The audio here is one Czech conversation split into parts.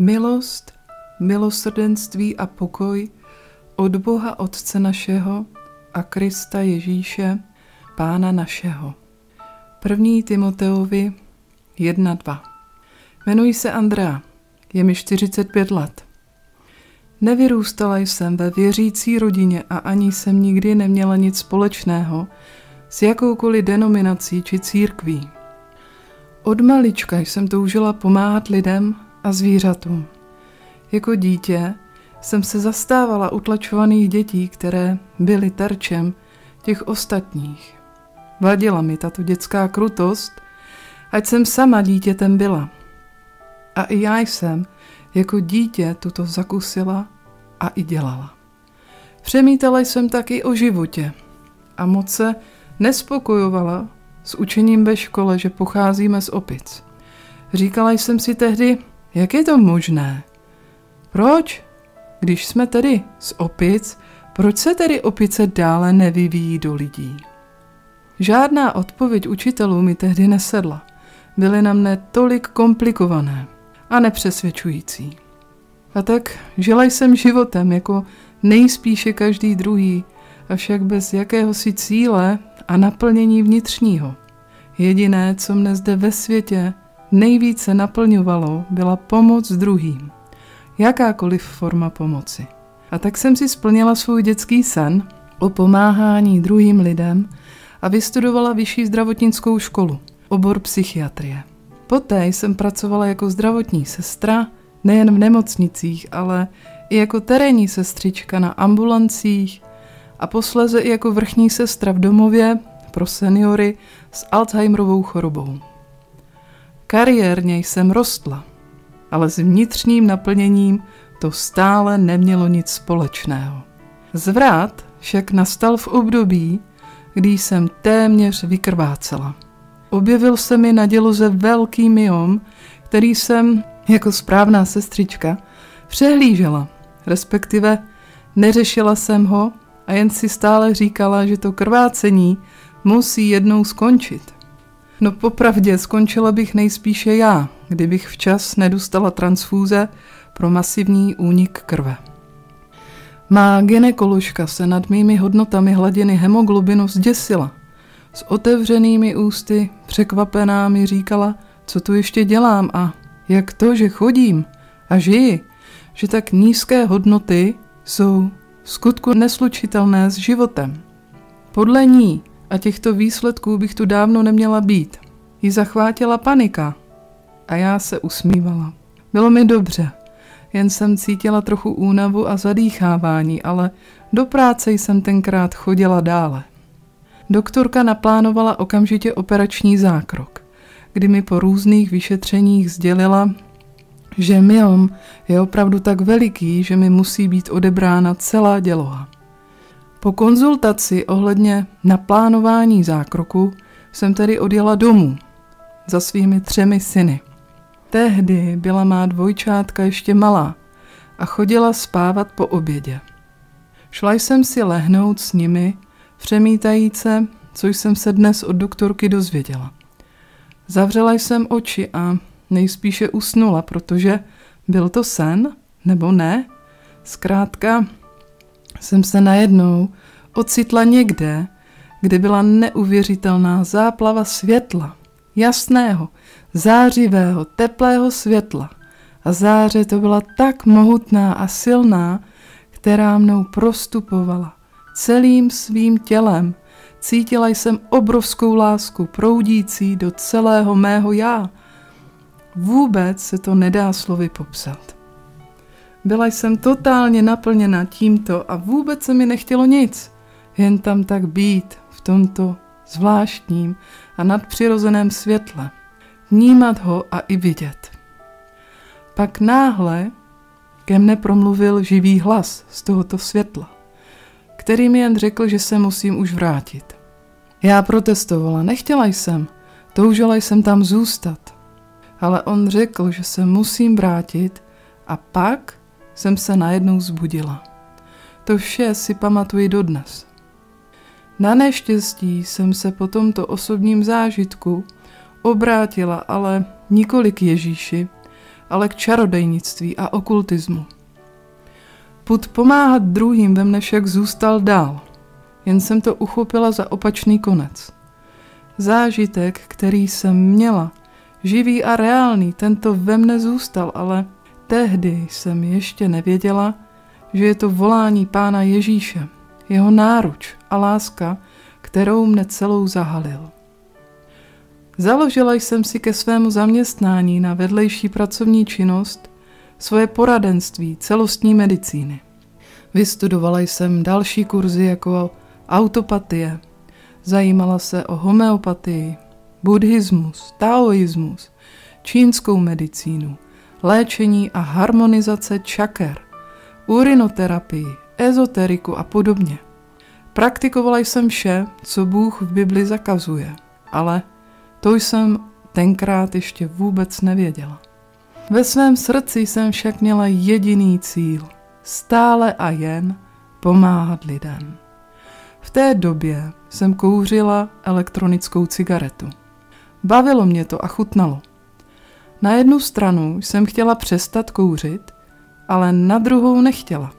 Milost, milosrdenství a pokoj od Boha Otce našeho a Krista Ježíše, Pána našeho. 1. Timoteovi 1:2. Jmenuji se Andrea, je mi 45 let. Nevyrůstala jsem ve věřící rodině a ani jsem nikdy neměla nic společného s jakoukoliv denominací či církví. Od malička jsem toužila pomáhat lidem a zvířatům. Jako dítě jsem se zastávala utlačovaných dětí, které byly terčem těch ostatních. Vadila mi tato dětská krutost, ať jsem sama dítětem byla. A i já jsem jako dítě tuto zakusila a i dělala. Přemítala jsem taky o životě a moc se nespokojovala s učením ve škole, že pocházíme z opic. Říkala jsem si tehdy, jak je to možné? Proč? Když jsme tedy z opic, proč se tedy opice dále nevyvíjí do lidí? Žádná odpověď učitelů mi tehdy nesedla. Byly na mne tolik komplikované a nepřesvědčující. A tak žila jsem životem jako nejspíše každý druhý, avšak bez jakéhosi cíle a naplnění vnitřního. Jediné, co mne zde ve světě nejvíce naplňovalo, byla pomoc druhým. Jakákoliv forma pomoci. A tak jsem si splnila svůj dětský sen o pomáhání druhým lidem a vystudovala vyšší zdravotnickou školu, obor psychiatrie. Poté jsem pracovala jako zdravotní sestra, nejen v nemocnicích, ale i jako terénní sestřička na ambulancích a posléze i jako vrchní sestra v domově pro seniory s Alzheimerovou chorobou. Kariérně jsem rostla, ale s vnitřním naplněním to stále nemělo nic společného. Zvrat však nastal v období, kdy jsem téměř vykrvácela. Objevil se mi na děloze velký myom, který jsem jako správná sestřička přehlížela, respektive neřešila jsem ho a jen si stále říkala, že to krvácení musí jednou skončit. No popravdě skončila bych nejspíše já, kdybych včas nedostala transfúze pro masivní únik krve. Má gynekoložka se nad mými hodnotami hladiny hemoglobinu zděsila. S otevřenými ústy, překvapená mi říkala, co tu ještě dělám a jak to, že chodím a žiji, že tak nízké hodnoty jsou v skutku neslučitelné s životem. Podle ní a těchto výsledků bych tu dávno neměla být. Jí zachvátila panika a já se usmívala. Bylo mi dobře, jen jsem cítila trochu únavu a zadýchávání, ale do práce jsem tenkrát chodila dále. Doktorka naplánovala okamžitě operační zákrok, kdy mi po různých vyšetřeních sdělila, že myom je opravdu tak veliký, že mi musí být odebrána celá děloha. Po konzultaci ohledně naplánování zákroku jsem tedy odjela domů za svými 3 syny. Tehdy byla má dvojčátka ještě malá a chodila spávat po obědě. Šla jsem si lehnout s nimi, přemítajíce, co jsem se dnes od doktorky dozvěděla. Zavřela jsem oči a nejspíše usnula, protože byl to sen, nebo ne? Zkrátka jsem se najednou ocitla někde, kde byla neuvěřitelná záplava světla, jasného, zářivého, teplého světla. A záře to byla tak mohutná a silná, která mnou prostupovala celým svým tělem. Cítila jsem obrovskou lásku proudící do celého mého já. Vůbec se to nedá slovy popsat. Byla jsem totálně naplněna tímto a vůbec se mi nechtělo nic. Jen tam tak být v tomto zvláštním a nadpřirozeném světle. Vnímat ho a i vidět. Pak náhle ke mne promluvil živý hlas z tohoto světla, který mi jen řekl, že se musím už vrátit. Já protestovala, nechtěla jsem, toužila jsem tam zůstat. Ale on řekl, že se musím vrátit a pak jsem se najednou zbudila. To vše si pamatuji dodnes. Na neštěstí jsem se po tomto osobním zážitku obrátila, ale nikoli k Ježíši, ale k čarodejnictví a okultismu. Pud pomáhat druhým ve mne však zůstal dál, jen jsem to uchopila za opačný konec. Zážitek, který jsem měla, živý a reálný, tento ve mne zůstal, ale tehdy jsem ještě nevěděla, že je to volání Pána Ježíše, jeho náruč a láska, kterou mne celou zahalil. Založila jsem si ke svému zaměstnání na vedlejší pracovní činnost svoje poradenství celostní medicíny. Vystudovala jsem další kurzy jako autopatie, zajímala se o homeopatii, buddhismus, taoismus, čínskou medicínu, léčení a harmonizace čaker, urinoterapii, ezoteriku a podobně. Praktikovala jsem vše, co Bůh v Bibli zakazuje, ale to jsem tenkrát ještě vůbec nevěděla. Ve svém srdci jsem však měla jediný cíl, stále a jen pomáhat lidem. V té době jsem kouřila elektronickou cigaretu. Bavilo mě to a chutnalo. Na jednu stranu jsem chtěla přestat kouřit, ale na druhou nechtěla.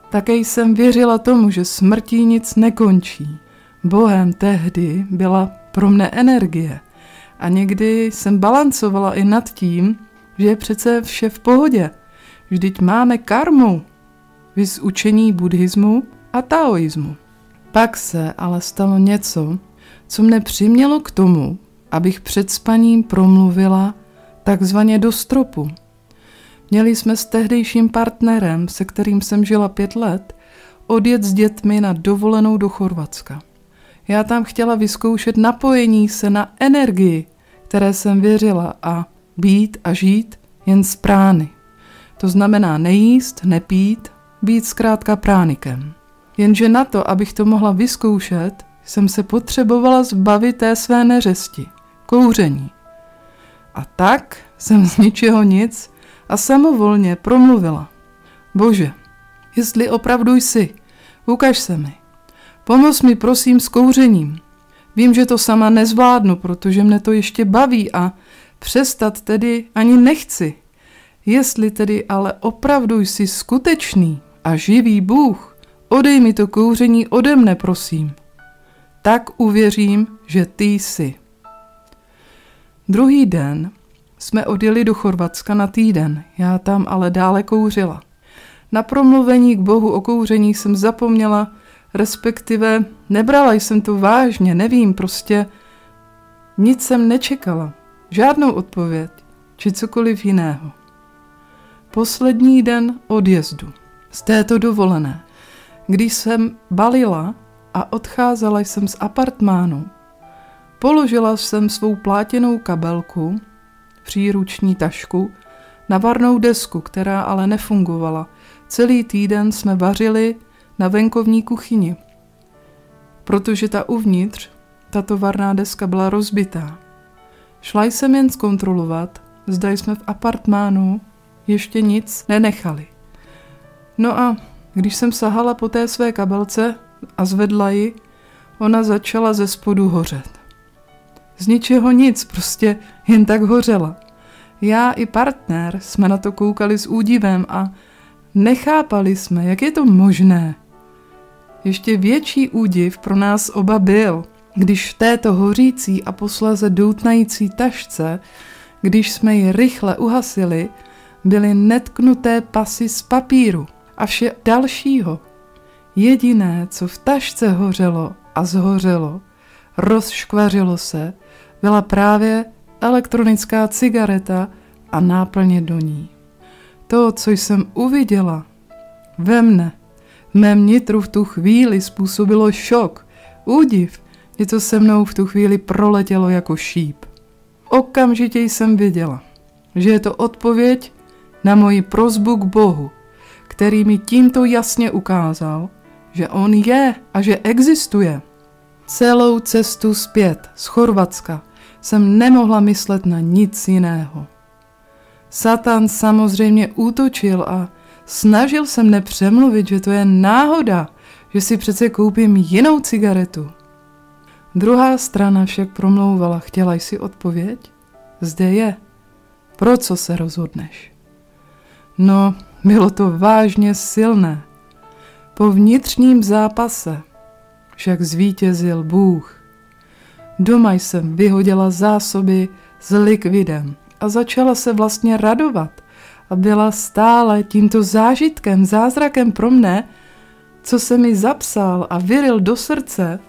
Také jsem věřila tomu, že smrtí nic nekončí. Bohem tehdy byla pro mne energie a někdy jsem balancovala i nad tím, že je přece vše v pohodě. Vždyť máme karmu, viz učení buddhismu a taoismu. Pak se ale stalo něco, co mne přimělo k tomu, abych před spaním promluvila takzvaně do stropu. Měli jsme s tehdejším partnerem, se kterým jsem žila 5 let, odjet s dětmi na dovolenou do Chorvatska. Já tam chtěla vyzkoušet napojení se na energii, které jsem věřila, a být a žít jen z prány. To znamená nejíst, nepít, být zkrátka pránikem. Jenže na to, abych to mohla vyzkoušet, jsem se potřebovala zbavit té své neřesti, kouření. A tak jsem z ničeho nic a samovolně promluvila. Bože, jestli opravdu jsi, ukaž se mi. Pomoz mi prosím s kouřením. Vím, že to sama nezvládnu, protože mne to ještě baví a přestat tedy ani nechci. Jestli tedy ale opravdu jsi skutečný a živý Bůh, odej mi to kouření ode mne, prosím. Tak uvěřím, že ty jsi. Druhý den jsme odjeli do Chorvatska na týden, já tam ale dále kouřila. Na promluvení k Bohu o kouření jsem zapomněla, respektive nebrala jsem to vážně, nevím, prostě nic jsem nečekala, žádnou odpověď, či cokoliv jiného. Poslední den odjezdu z této dovolené, když jsem balila a odcházela jsem z apartmánu, položila jsem svou plátěnou kabelku, příruční tašku, na varnou desku, která ale nefungovala. Celý týden jsme vařili na venkovní kuchyni, protože ta uvnitř, tato varná deska byla rozbitá. Šla jsem jen zkontrolovat, zda jsme v apartmánu ještě nic nenechali. No a když jsem sahala po té své kabelce a zvedla ji, ona začala ze spodu hořet. Z ničeho nic, prostě jen tak hořela. Já i partner jsme na to koukali s údivem a nechápali jsme, jak je to možné. Ještě větší údiv pro nás oba byl, když v této hořící a posléze doutnající tašce, když jsme ji rychle uhasili, byly netknuté pasy z papíru a vše dalšího. Jediné, co v tašce hořelo a zhořelo, rozškvařilo se, byla právě elektronická cigareta a náplně do ní. To, co jsem uviděla ve mne, v mém nitru v tu chvíli způsobilo šok, údiv, něco se mnou v tu chvíli proletělo jako šíp. Okamžitě jsem věděla, že je to odpověď na moji prosbu k Bohu, který mi tímto jasně ukázal, že on je a že existuje. Celou cestu zpět z Chorvatska jsem nemohla myslet na nic jiného. Satan samozřejmě útočil a snažil se mne přemluvit, že to je náhoda, že si přece koupím jinou cigaretu. Druhá strana však promlouvala, chtěla jsi odpověď? Zde je. Pro co se rozhodneš? No, bylo to vážně silné. Po vnitřním zápase však zvítězil Bůh. Doma jsem vyhodila zásoby s likvidem a začala se vlastně radovat a byla stále tímto zážitkem, zázrakem pro mne, co se mi zapsal a vyril do srdce,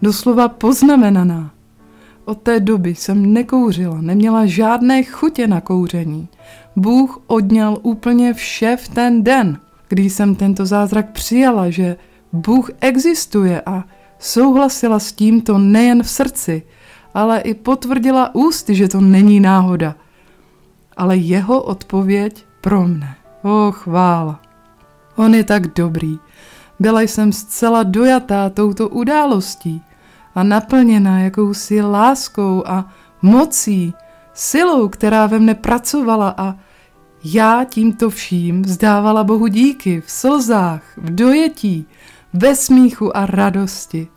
doslova poznamenaná. Od té doby jsem nekouřila, neměla žádné chutě na kouření. Bůh odňal úplně vše v ten den, kdy jsem tento zázrak přijala, že Bůh existuje a souhlasila s tímto nejen v srdci, ale i potvrdila ústy, že to není náhoda. Ale jeho odpověď pro mne. Chvála. On je tak dobrý. Byla jsem zcela dojatá touto událostí a naplněná jakousi láskou a mocí, silou, která ve mne pracovala a já tímto vším vzdávala Bohu díky v slzách, v dojetí, ve smíchu a radosti.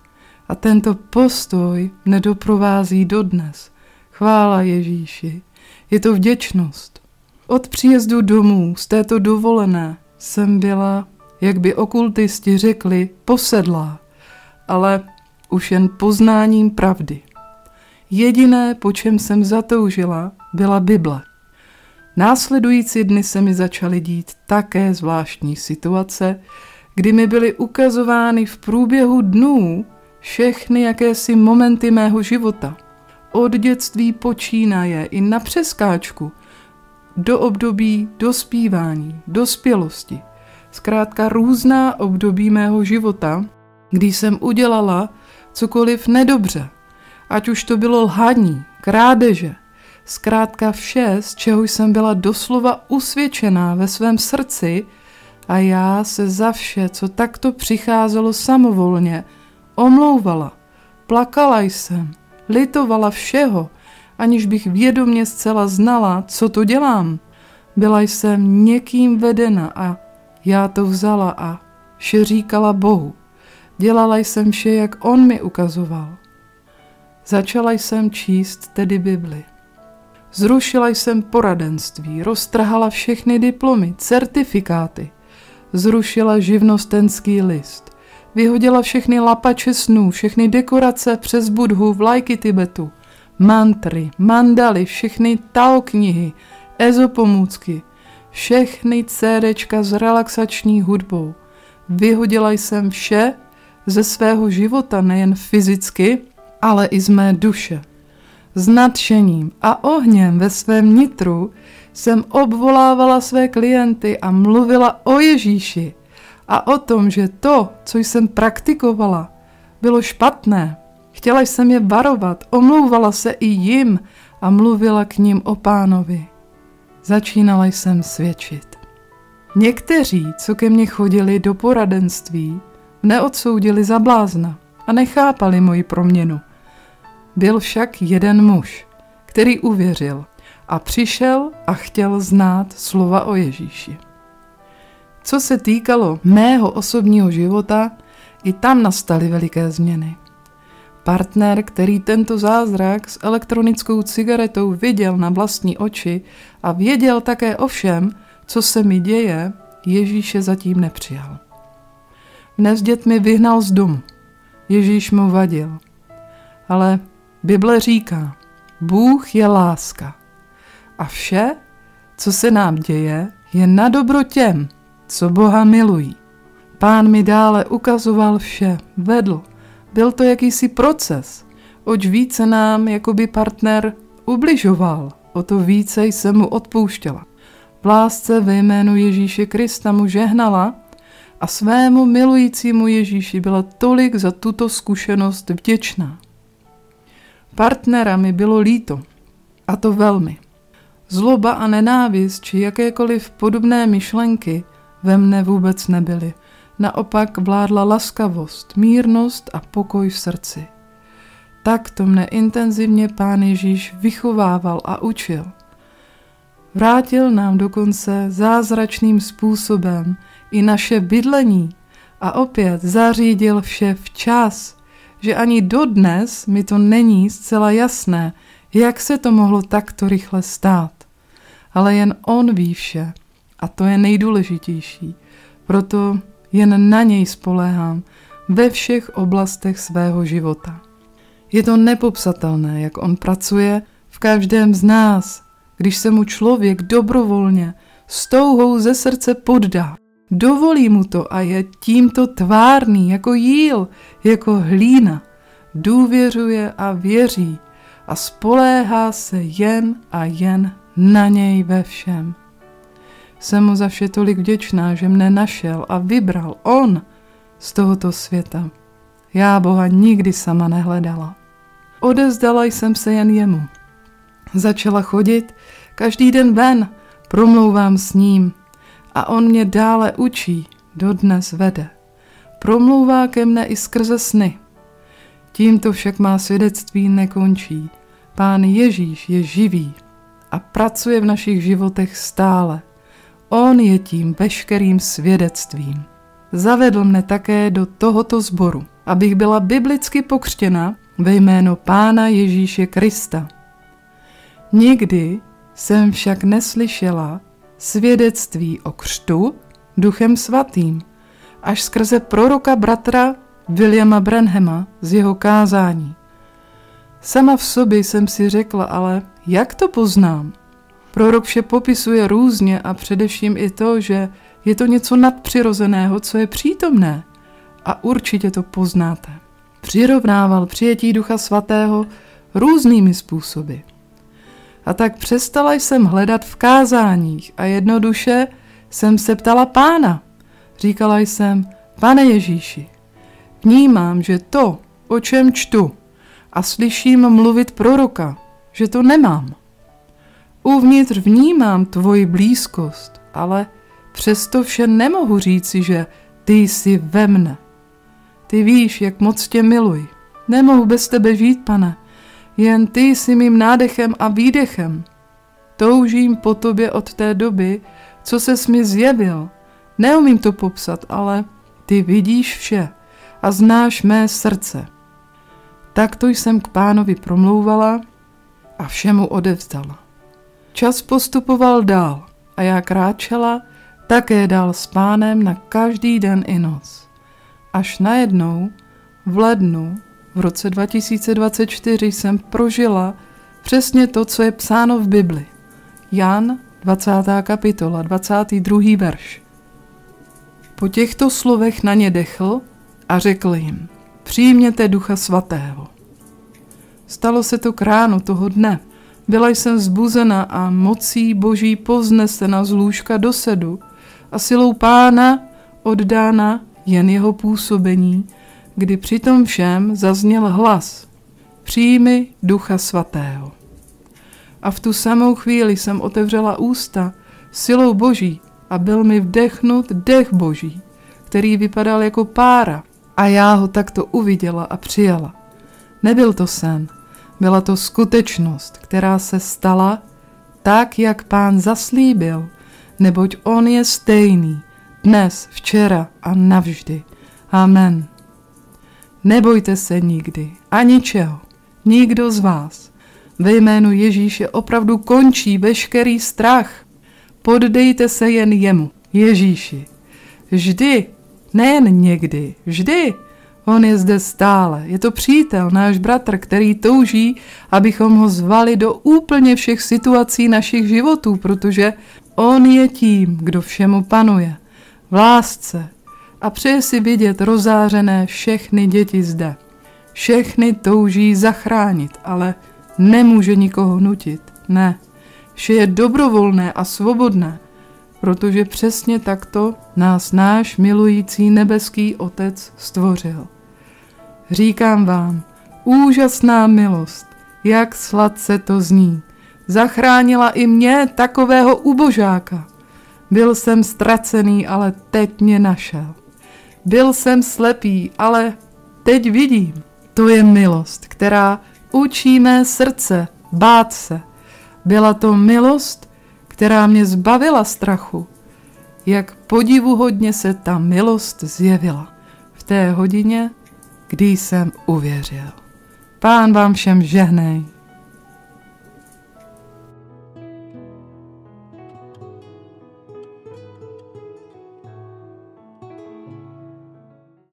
A tento postoj mne doprovází dodnes. Chvála Ježíši. Je to vděčnost. Od příjezdu domů z této dovolené jsem byla, jak by okultisti řekli, posedlá, ale už jen poznáním pravdy. Jediné, po čem jsem zatoužila, byla Bible. Následující dny se mi začaly dít také zvláštní situace, kdy mi byly ukazovány v průběhu dnů všechny jakési momenty mého života. Od dětství počínaje i na přeskáčku, do období dospívání, dospělosti. Zkrátka různá období mého života, kdy jsem udělala cokoliv nedobře. Ať už to bylo lhaní, krádeže, zkrátka vše, z čeho jsem byla doslova usvědčená ve svém srdci a já se za vše, co takto přicházelo samovolně, omlouvala. Plakala jsem, litovala všeho, aniž bych vědomě zcela znala, co to dělám. Byla jsem někým vedena a já to vzala a vše říkala Bohu. Dělala jsem vše, jak on mi ukazoval. Začala jsem číst tedy Bibli. Zrušila jsem poradenství, roztrhala všechny diplomy, certifikáty. Zrušila živnostenský list. Vyhodila všechny lapače snů, všechny dekorace přes Budhu, vlajky Tibetu, mantry, mandaly, všechny Tao knihy, ezopomůcky, všechny CDčka s relaxační hudbou. Vyhodila jsem vše ze svého života, nejen fyzicky, ale i z mé duše. S nadšením a ohněm ve svém nitru jsem obvolávala své klienty a mluvila o Ježíši a o tom, že to, co jsem praktikovala, bylo špatné. Chtěla jsem je varovat, omlouvala se i jim a mluvila k nim o Pánovi. Začínala jsem svědčit. Někteří, co ke mně chodili do poradenství, mne odsoudili za blázna a nechápali moji proměnu. Byl však jeden muž, který uvěřil a přišel a chtěl znát slova o Ježíši. Co se týkalo mého osobního života, i tam nastaly veliké změny. Partner, který tento zázrak s elektronickou cigaretou viděl na vlastní oči a věděl také o všem, co se mi děje, Ježíše zatím nepřijal. Mne s dětmi vyhnal z domu. Ježíš mu vadil. Ale Bible říká, Bůh je láska. A vše, co se nám děje, je na dobro těm, co Boha milují. Pán mi dále ukazoval vše, vedl. Byl to jakýsi proces. Oč více nám jakoby partner ubližoval, o to více jsem mu odpouštěla. V lásce ve jménu Ježíše Krista mu žehnala a svému milujícímu Ježíši byla tolik za tuto zkušenost vděčná. Partnera mi bylo líto, a to velmi. Zloba a nenávist či jakékoliv podobné myšlenky ve mne vůbec nebyly. Naopak vládla laskavost, mírnost a pokoj v srdci. Tak to mne intenzivně Pán Ježíš vychovával a učil. Vrátil nám dokonce zázračným způsobem i naše bydlení a opět zařídil vše včas, že ani dodnes mi to není zcela jasné, jak se to mohlo takto rychle stát. Ale jen on ví vše. A to je nejdůležitější. Proto jen na něj spoléhám ve všech oblastech svého života. Je to nepopsatelné, jak on pracuje v každém z nás, když se mu člověk dobrovolně s touhou ze srdce poddá. Dovolí mu to a je tímto tvárný jako jíl, jako hlína. Důvěřuje a věří a spoléhá se jen a jen na něj ve všem. Jsem mu za vše tolik vděčná, že mne našel a vybral on z tohoto světa. Já Boha nikdy sama nehledala. Odevzdala jsem se jen jemu. Začala chodit každý den ven, promlouvám s ním a on mě dále učí, dodnes vede. Promlouvá ke mne i skrze sny. Tímto však má svědectví nekončí. Pán Ježíš je živý a pracuje v našich životech stále. On je tím veškerým svědectvím. Zavedl mne také do tohoto sboru, abych byla biblicky pokřtěna ve jméno Pána Ježíše Krista. Nikdy jsem však neslyšela svědectví o křtu Duchem Svatým, až skrze proroka bratra Williama Branhama z jeho kázání. Sama v sobě jsem si řekla, ale jak to poznám? Prorok vše popisuje různě a především i to, že je to něco nadpřirozeného, co je přítomné. A určitě to poznáte. Přirovnával přijetí Ducha Svatého různými způsoby. A tak přestala jsem hledat v kázáních a jednoduše jsem se ptala Pána. Říkala jsem, Pane Ježíši, vnímám, že to, o čem čtu a slyším mluvit proroka, že to nemám. Uvnitř vnímám tvoji blízkost, ale přesto vše nemohu říci, že ty jsi ve mne. Ty víš, jak moc tě miluji. Nemohu bez tebe žít, Pane. Jen ty jsi mým nádechem a výdechem. Toužím po tobě od té doby, co ses mi zjevil. Neumím to popsat, ale ty vidíš vše a znáš mé srdce. Takto jsem k Pánovi promlouvala a všemu odevzdala. Čas postupoval dál a já kráčela také dál s Pánem na každý den i noc. Až najednou v lednu v roce 2024 jsem prožila přesně to, co je psáno v Bibli. Jan, 20. kapitola, 22. verš. Po těchto slovech na ně dechl a řekl jim, přijměte Ducha Svatého. Stalo se to k ránu toho dne. Byla jsem vzbuzena a mocí Boží povznesena z lůžka do sedu a silou Pána oddána jen jeho působení, kdy při tom všem zazněl hlas. Přijmi Ducha Svatého. A v tu samou chvíli jsem otevřela ústa silou Boží a byl mi vdechnut dech Boží, který vypadal jako pára. A já ho takto uviděla a přijala. Nebyl to sen, byla to skutečnost, která se stala tak, jak Pán zaslíbil, neboť on je stejný, dnes, včera a navždy. Amen. Nebojte se nikdy a ničeho, nikdo z vás. Ve jménu Ježíše opravdu končí veškerý strach. Poddejte se jen jemu, Ježíši. Vždy, nejen někdy, vždy. On je zde stále. Je to přítel, náš bratr, který touží, abychom ho zvali do úplně všech situací našich životů, protože on je tím, kdo všemu panuje. V lásce. A přeje si vidět rozářené všechny děti zde. Všechny touží zachránit, ale nemůže nikoho nutit. Ne. Vše je dobrovolné a svobodné, protože přesně takto nás náš milující nebeský Otec stvořil. Říkám vám, úžasná milost, jak sladce to zní. Zachránila i mě, takového ubožáka. Byl jsem ztracený, ale teď mě našel. Byl jsem slepý, ale teď vidím. To je milost, která učí mé srdce bát se. Byla to milost, která mě zbavila strachu. Jak podivuhodně se ta milost zjevila v té hodině, kdy jsem uvěřil. Pán vám všem žehnej.